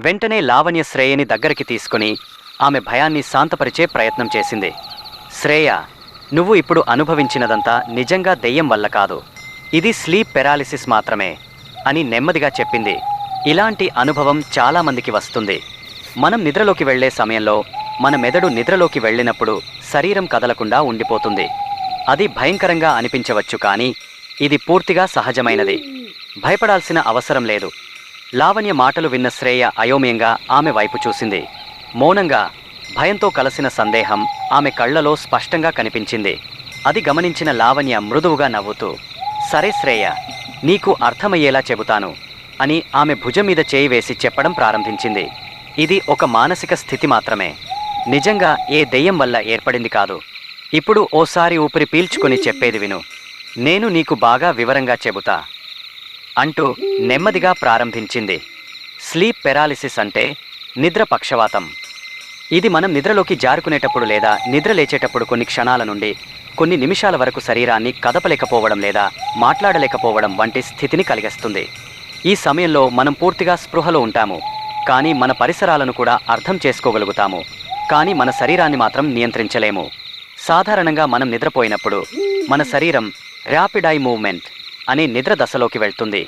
వెంటనే లావణ్య శ్రేయని దగ్గరికి తీసుకుని ఆమె భయాన్ని శాంతపరిచే ప్రయత్నం చేసింది. శ్రేయ, నువ్వు ఇప్పుడు అనుభవించినదంతా నిజంగా దెయ్యం వల్ల కాదు, ఇది స్లీప్ పెరాలిసిస్ మాత్రమే అని నెమ్మదిగా చెప్పింది. ఇలాంటి అనుభవం చాలామందికి వస్తుంది. మనం నిద్రలోకి వెళ్లే సమయంలో మన మెదడు నిద్రలోకి వెళ్ళినప్పుడు శరీరం కదలకుండా ఉండిపోతుంది. అది భయంకరంగా అనిపించవచ్చు, కానీ ఇది పూర్తిగా సహజమైనది. భయపడాల్సిన అవసరం లేదు. లావణ్య మాటలు విన్న శ్రేయ అయోమయంగా ఆమె వైపు చూసింది. మౌనంగా, భయంతో కలసిన సందేహం ఆమె కళ్లలో స్పష్టంగా కనిపించింది. అది గమనించిన లావణ్య మృదువుగా నవ్వుతూ, సరే శ్రేయ, నీకు అర్థమయ్యేలా చెబుతాను అని ఆమె భుజం మీద చేయి వేసి చెప్పడం ప్రారంభించింది. ఇది ఒక మానసిక స్థితి మాత్రమే, నిజంగా ఏ దెయ్యం వల్ల ఏర్పడింది కాదు. ఇప్పుడు ఓసారి ఊపిరి పీల్చుకొని చెప్పేది విను, నేను నీకు బాగా వివరంగా చెబుతా అంటూ నెమ్మదిగా ప్రారంభించింది. స్లీప్ పెరాలిసిస్ అంటే నిద్ర పక్షవాతం. ఇది మనం నిద్రలోకి జారుకునేటప్పుడు లేదా నిద్ర లేచేటప్పుడు కొన్ని క్షణాల నుండి కొన్ని నిమిషాల వరకు శరీరాన్ని కదపలేకపోవడం లేదా మాట్లాడలేకపోవడం వంటి స్థితిని కలిగిస్తుంది. ఈ సమయంలో మనం పూర్తిగా స్పృహలో ఉంటాము, కానీ మన పరిసరాలను కూడా అర్థం చేసుకోగలుగుతాము, కానీ మన శరీరాన్ని మాత్రం నియంత్రించలేము. సాధారణంగా మనం నిద్రపోయినప్పుడు మన శరీరం ర్యాపిడ్ ఐ మూవ్మెంట్ అనే నిద్ర దశలోకి వెళ్తుంది.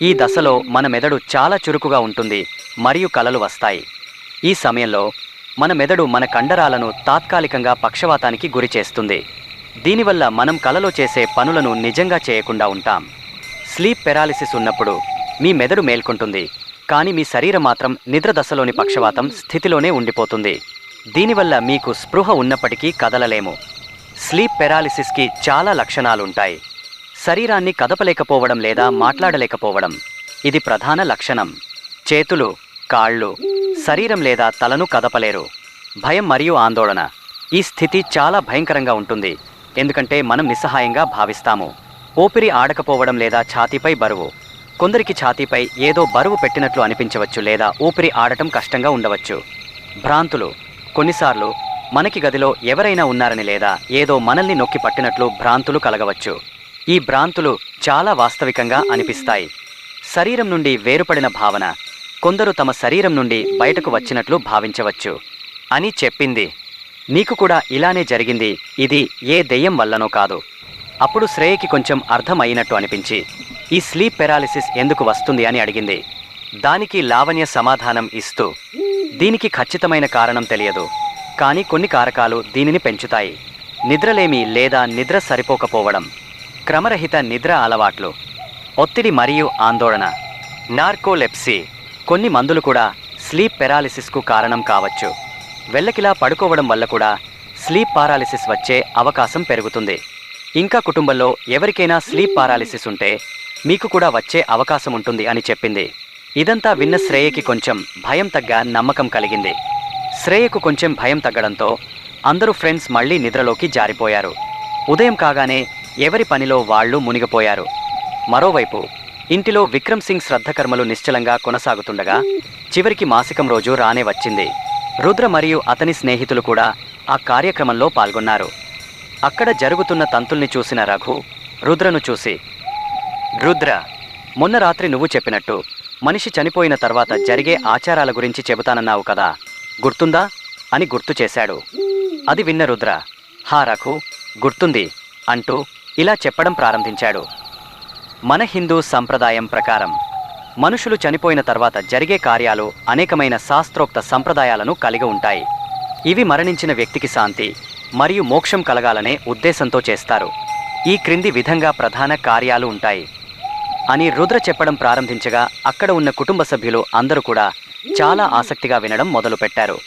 ఈ దశలో మన మెదడు చాలా చురుకుగా ఉంటుంది మరియు కలలు వస్తాయి. ఈ సమయంలో మన మెదడు మన కండరాలను తాత్కాలికంగా పక్షవాతానికి గురి చేస్తుంది. దీనివల్ల మనం కలలో చేసే పనులను నిజంగా చేయకుండా ఉంటాం. స్లీప్ పెరాలిసిస్ ఉన్నప్పుడు మీ మెదడు మేల్కొంటుంది, కానీ మీ శరీరం మాత్రం నిద్ర దశలోని పక్షవాతం స్థితిలోనే ఉండిపోతుంది. దీనివల్ల మీకు స్పృహ ఉన్నప్పటికీ కదలలేము. స్లీప్ పెరాలిసిస్కి చాలా లక్షణాలుంటాయి. శరీరాన్ని కదపలేకపోవడం లేదా మాట్లాడలేకపోవడం ఇది ప్రధాన లక్షణం. చేతులు, కాళ్ళు, శరీరం లేదా తలను కదపలేరు. భయం మరియు ఆందోళన. ఈ స్థితి చాలా భయంకరంగా ఉంటుంది, ఎందుకంటే మనం నిస్సహాయంగా భావిస్తాము. ఊపిరి ఆడకపోవడం లేదా ఛాతీపై బరువు. కొందరికి ఛాతీపై ఏదో బరువు పెట్టినట్లు అనిపించవచ్చు లేదా ఊపిరి ఆడటం కష్టంగా ఉండవచ్చు. భ్రాంతులు. కొన్నిసార్లు మనకి గదిలో ఎవరైనా ఉన్నారని లేదా ఏదో మనల్ని నొక్కి పట్టినట్లు భ్రాంతులు కలగవచ్చు. ఈ భ్రాంతులు చాలా వాస్తవికంగా అనిపిస్తాయి. శరీరం నుండి వేరుపడిన భావన. కొందరు తమ శరీరం నుండి బయటకు వచ్చినట్లు భావించవచ్చు అని చెప్పింది. నీకు కూడా ఇలానే జరిగింది, ఇది ఏ దెయ్యం వల్లనో కాదు. అప్పుడు శ్రేయకి కొంచెం అర్థం అయినట్టు అనిపించి, ఈ స్లీప్ పెరాలిసిస్ ఎందుకు వస్తుంది అని అడిగింది. దానికి లావణ్య సమాధానం ఇస్తూ, దీనికి ఖచ్చితమైన కారణం తెలియదు, కానీ కొన్ని కారకాలు దీనిని పెంచుతాయి. నిద్రలేమి లేదా నిద్ర సరిపోకపోవడం, క్రమరహిత నిద్ర అలవాట్లు, ఒత్తిడి మరియు ఆందోళన, నార్కోలెప్సీ. కొన్ని మందులు కూడా స్లీప్ పెరాలిసిస్కు కారణం కావచ్చు. వెల్లకిలా పడుకోవడం వల్ల కూడా స్లీప్ పారాలిసిస్ వచ్చే అవకాశం పెరుగుతుంది. ఇంకా కుటుంబంలో ఎవరికైనా స్లీప్ పారాలిసిస్ ఉంటే మీకు కూడా వచ్చే అవకాశం ఉంటుంది అని చెప్పింది. ఇదంతా విన్న శ్రేయకి కొంచెం భయం తగ్గ నమ్మకం కలిగింది. శ్రేయకు కొంచెం భయం తగ్గడంతో అందరూ ఫ్రెండ్స్ మళ్లీ నిద్రలోకి జారిపోయారు. ఉదయం కాగానే ఎవరి పనిలో వాళ్లు మునిగిపోయారు. మరోవైపు ఇంటిలో విక్రమ్ సింగ్ శ్రద్ధకర్మలు నిశ్చలంగా కొనసాగుతుండగా చివరికి మాసికం రోజు రానే వచ్చింది. రుద్ర మరియు అతని స్నేహితులు కూడా ఆ కార్యక్రమంలో పాల్గొన్నారు. అక్కడ జరుగుతున్న తంతుల్ని చూసిన రఘు రుద్రను చూసి, రుద్ర, మొన్న రాత్రి నువ్వు చెప్పినట్టు మనిషి చనిపోయిన తర్వాత జరిగే ఆచారాల గురించి చెబుతానన్నావు కదా, గుర్తుందా అని గుర్తు చేశాడు. అది విన్న రుద్ర, హా రఘు, గుర్తుంది అంటూ ఇలా చెప్పడం ప్రారంభించాడు. మన హిందూ సంప్రదాయం ప్రకారం మనుషులు చనిపోయిన తర్వాత జరిగే కార్యాలు అనేకమైన శాస్త్రోక్త సంప్రదాయాలను కలిగి ఉంటాయి. ఇవి మరణించిన వ్యక్తికి శాంతి మరియు మోక్షం కలగాలనే ఉద్దేశంతో చేస్తారు. ఈ క్రింది విధంగా ప్రధాన కార్యాలు ఉంటాయి అని రుద్ర చెప్పడం ప్రారంభించగా అక్కడ ఉన్న కుటుంబ సభ్యులు అందరూ కూడా చాలా ఆసక్తిగా వినడం మొదలుపెట్టారు.